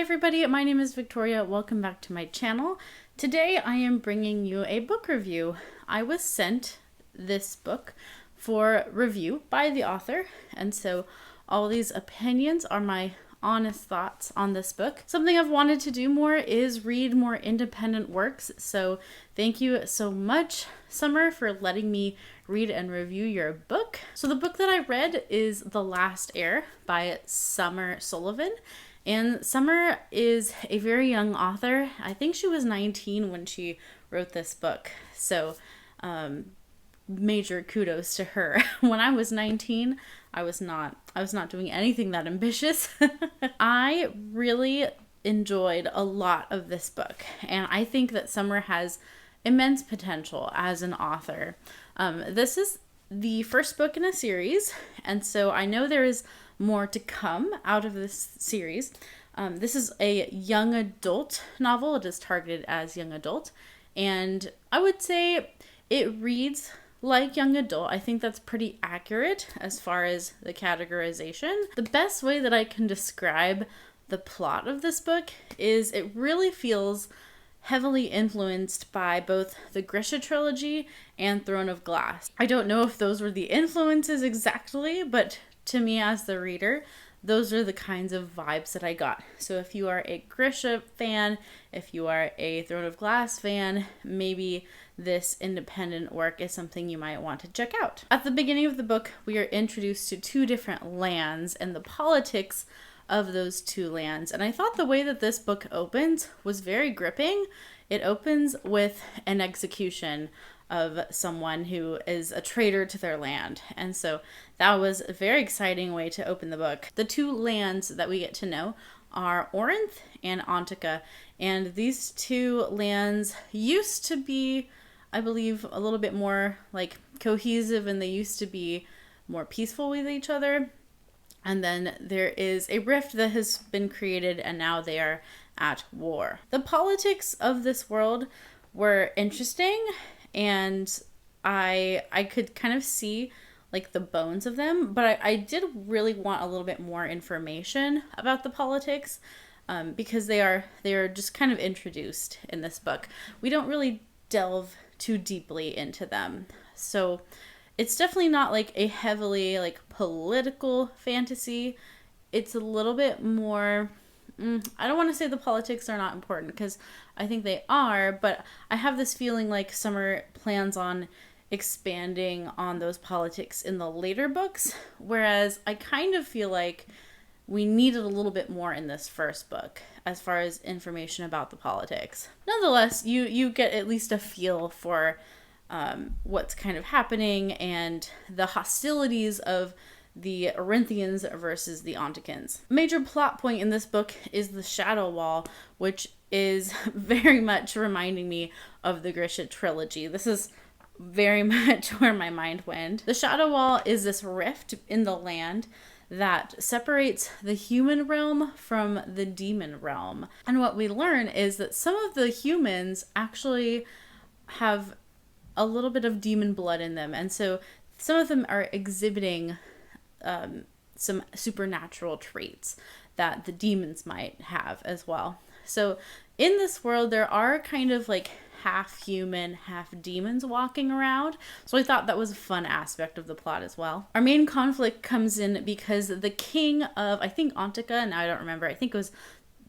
everybody, my name is Victoria. Welcome back to my channel. Today I am bringing you a book review. I was sent this book for review by the author, and so all these opinions are my honest thoughts on this book. Something I've wanted to do more is read more independent works, so thank you so much, Summer, for letting me read and review your book. So the book that I read is The Last Heir by Sullivan. And Summer is a very young author. I think she was 19 when she wrote this book. So major kudos to her. When I was 19, I was not doing anything that ambitious. I really enjoyed a lot of this book, and I think that Summer has immense potential as an author. This is the first book in a series, and so I know there is more to come out of this series. This is a young adult novel. It is targeted as young adult, and I would say it reads like young adult. I think that's pretty accurate as far as the categorization. The best way that I can describe the plot of this book is it really feels heavily influenced by both the Grisha trilogy and Throne of Glass. I don't know if those were the influences exactly, but to me as the reader, those are the kinds of vibes that I got. So if you are a Grisha fan, if you are a Throne of Glass fan, maybe this independent work is something you might want to check out. At the beginning of the book, we are introduced to two different lands and the politics of those two lands. And I thought the way that this book opens was very gripping. It opens with an execution of someone who is a traitor to their land. And so that was a very exciting way to open the book. The two lands that we get to know are Orinth and Antica. And these two lands used to be, I believe, a little bit more like cohesive, and they used to be more peaceful with each other. And then there is a rift that has been created, and now they are at war. The politics of this world were interesting, and I could kind of see like the bones of them, but I did really want a little bit more information about the politics, because they are just kind of introduced in this book. We don't really delve too deeply into them. So it's definitely not like a heavily like political fantasy. It's a little bit more, I don't want to say the politics are not important, because I think they are, but I have this feeling like Summer plans on expanding on those politics in the later books, whereas I kind of feel like we needed a little bit more in this first book as far as information about the politics. Nonetheless, you get at least a feel for what's kind of happening and the hostilities of the Orinthians versus the Anticans. A major plot point in this book is the Shadow Wall, which is very much reminding me of the Grisha trilogy. This is very much where my mind went. The Shadow Wall is this rift in the land that separates the human realm from the demon realm. And what we learn is that some of the humans actually have a little bit of demon blood in them. And so some of them are exhibiting some supernatural traits that the demons might have as well. So in this world, there are kind of like half human, half demons walking around. So I thought that was a fun aspect of the plot as well. Our main conflict comes in because the king of, I think Antica, and I don't remember, I think it was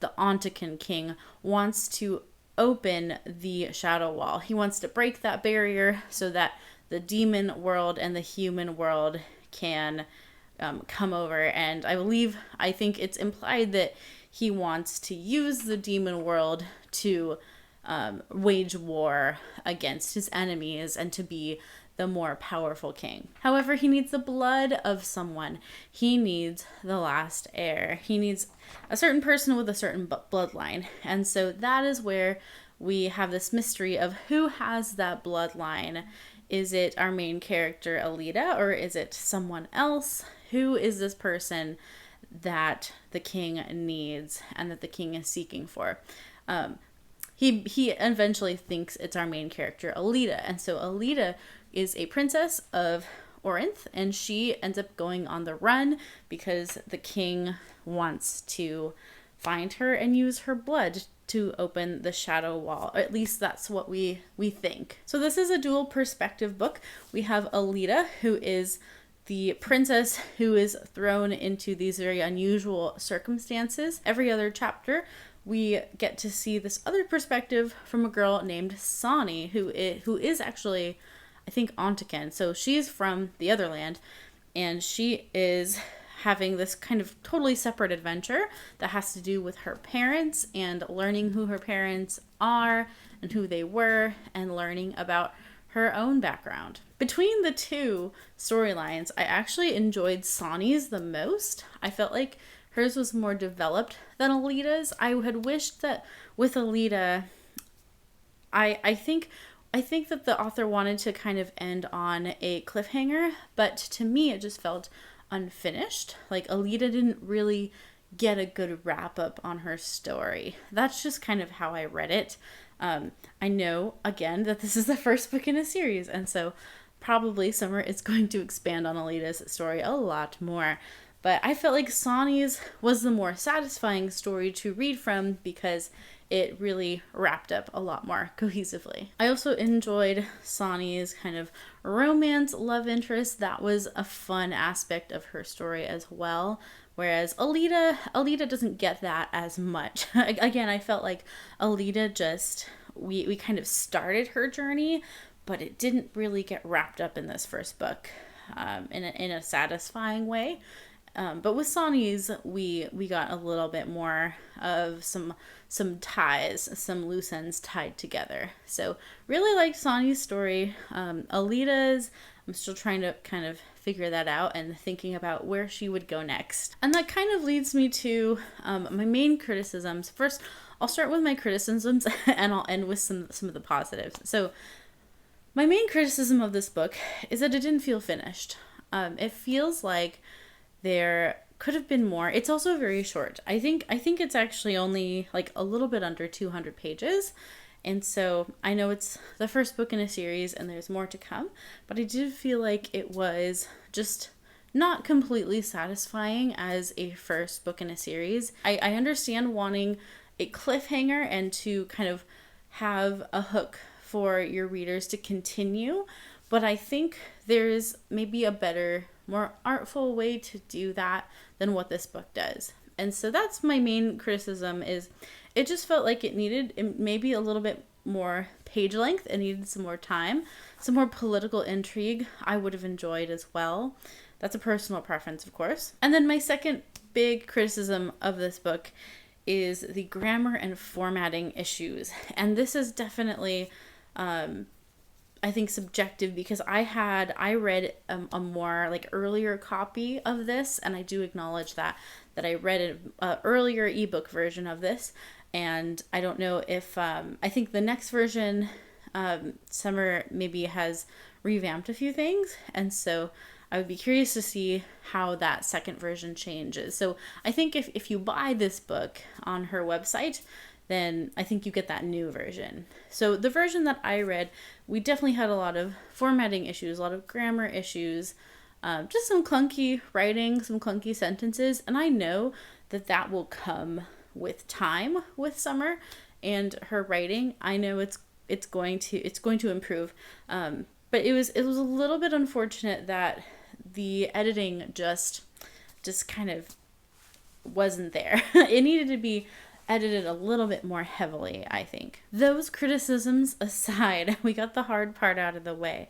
the Antican king, wants to open the Shadow Wall. He wants to break that barrier so that the demon world and the human world can come over. And I think it's implied that he wants to use the demon world to wage war against his enemies and to be the more powerful king. However, he needs the blood of someone. He needs the last heir. He needs a certain person with a certain bloodline. And so that is where we have this mystery of who has that bloodline. Is it our main character, Alida, or is it someone else? Who is this person that the king needs and that the king is seeking for? He eventually thinks it's our main character, Alida. And so Alida is a princess of Orinth, and she ends up going on the run because the king wants to find her and use her blood to open the shadow wall. Or at least that's what we think. So this is a dual perspective book. We have Alida, who is the princess who is thrown into these very unusual circumstances. Every other chapter, we get to see this other perspective from a girl named Sani, who is actually, I think, Ontican. So she's from the other land, and she is having this kind of totally separate adventure that has to do with her parents and learning who her parents are and who they were and learning about her own background. Between the two storylines, I actually enjoyed Sani's the most. I felt like hers was more developed than Alida's. I had wished that with Alida, I think that the author wanted to kind of end on a cliffhanger, but to me it just felt unfinished. Like Alida didn't really get a good wrap up on her story. That's just kind of how I read it. I know, again, that this is the first book in a series, and so probably Summer is going to expand on Alida's story a lot more. But I felt like Sani's was the more satisfying story to read from because it really wrapped up a lot more cohesively. I also enjoyed Sani's kind of romance love interest. That was a fun aspect of her story as well. Whereas Alida doesn't get that as much. Again, I felt like Alida just, we kind of started her journey, but it didn't really get wrapped up in this first book in a satisfying way. But with Sani's, we got a little bit more of some ties, some loose ends tied together. So really liked Sani's story. Alida's, I'm still trying to kind of figure that out and thinking about where she would go next. And that kind of leads me to my main criticisms. First, I'll start with my criticisms and I'll end with some of the positives. So my main criticism of this book is that it didn't feel finished. It feels like there could have been more. It's also very short. I think it's actually only like a little bit under 200 pages. And so I know it's the first book in a series and there's more to come, but I did feel like it was just not completely satisfying as a first book in a series. I understand wanting a cliffhanger and to kind of have a hook for your readers to continue, but I think there's maybe a better, more artful way to do that than what this book does. And so that's my main criticism, is it just felt like it needed maybe a little bit more page length. It needed some more time, some more political intrigue I would have enjoyed as well. That's a personal preference, of course. And then my second big criticism of this book is the grammar and formatting issues. And this is definitely, I think, subjective, because I read a more like earlier copy of this, and I do acknowledge that I read an earlier ebook version of this, and I don't know if I think the next version, Summer maybe has revamped a few things, and so I would be curious to see how that second version changes. So I think if you buy this book on her website, then I think you get that new version. So the version that I read, we definitely had a lot of formatting issues, a lot of grammar issues, just some clunky writing, some clunky sentences. And I know that will come with time with Summer and her writing. I know it's going to improve. But it was a little bit unfortunate that the editing just kind of wasn't there. It needed to be edited a little bit more heavily, I think. Those criticisms aside, we got the hard part out of the way.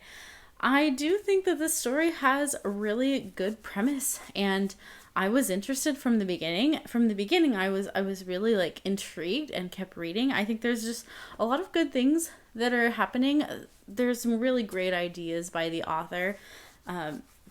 I do think that this story has a really good premise, and I was interested from the beginning. From the beginning, I was really like intrigued and kept reading. I think there's just a lot of good things that are happening. There's some really great ideas by the author.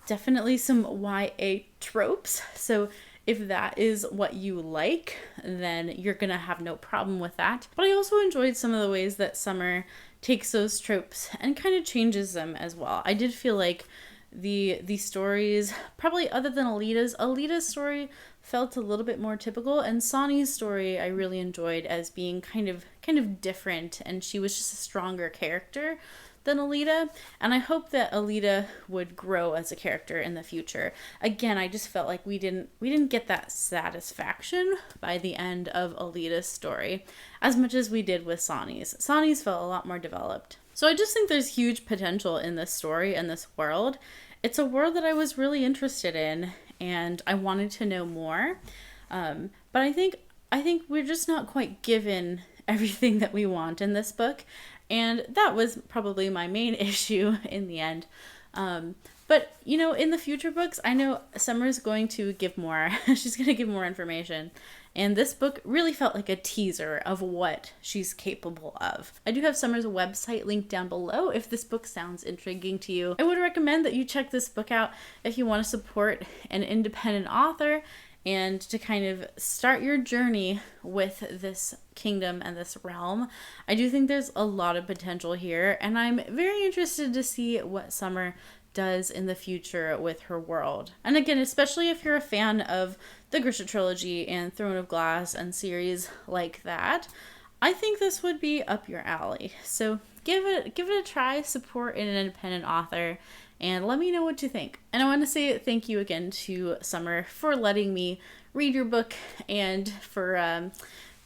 Definitely some YA tropes. So if that is what you like, then you're going to have no problem with that. But I also enjoyed some of the ways that Summer takes those tropes and kind of changes them as well. I did feel like the stories, probably other than Alida's story felt a little bit more typical, and Sani's story I really enjoyed as being kind of different, and she was just a stronger character than Alita, and I hope that Alita would grow as a character in the future. Again, I just felt like we didn't get that satisfaction by the end of Alita's story as much as we did with Sonny's. Sonny's felt a lot more developed. So I just think there's huge potential in this story and this world. It's a world that I was really interested in, and I wanted to know more. But I think we're just not quite given everything that we want in this book, and that was probably my main issue in the end. But you know, in the future books, I know Summer's going to give more. She's going to give more information. And this book really felt like a teaser of what she's capable of. I do have Summer's website linked down below if this book sounds intriguing to you. I would recommend that you check this book out if you want to support an independent author and to kind of start your journey with this kingdom and this realm. I do think there's a lot of potential here, and I'm very interested to see what Summer does in the future with her world. And again, especially if you're a fan of the Grisha trilogy and Throne of Glass and series like that, I think this would be up your alley. So give it a try, support an independent author, and let me know what you think. And I want to say thank you again to Summer for letting me read your book and for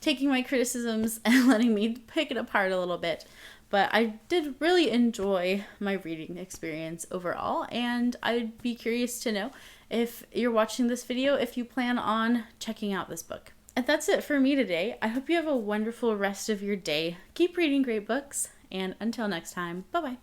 taking my criticisms and letting me pick it apart a little bit. But I did really enjoy my reading experience overall, and I'd be curious to know if you're watching this video, if you plan on checking out this book. And that's it for me today. I hope you have a wonderful rest of your day. Keep reading great books, and until next time, bye-bye.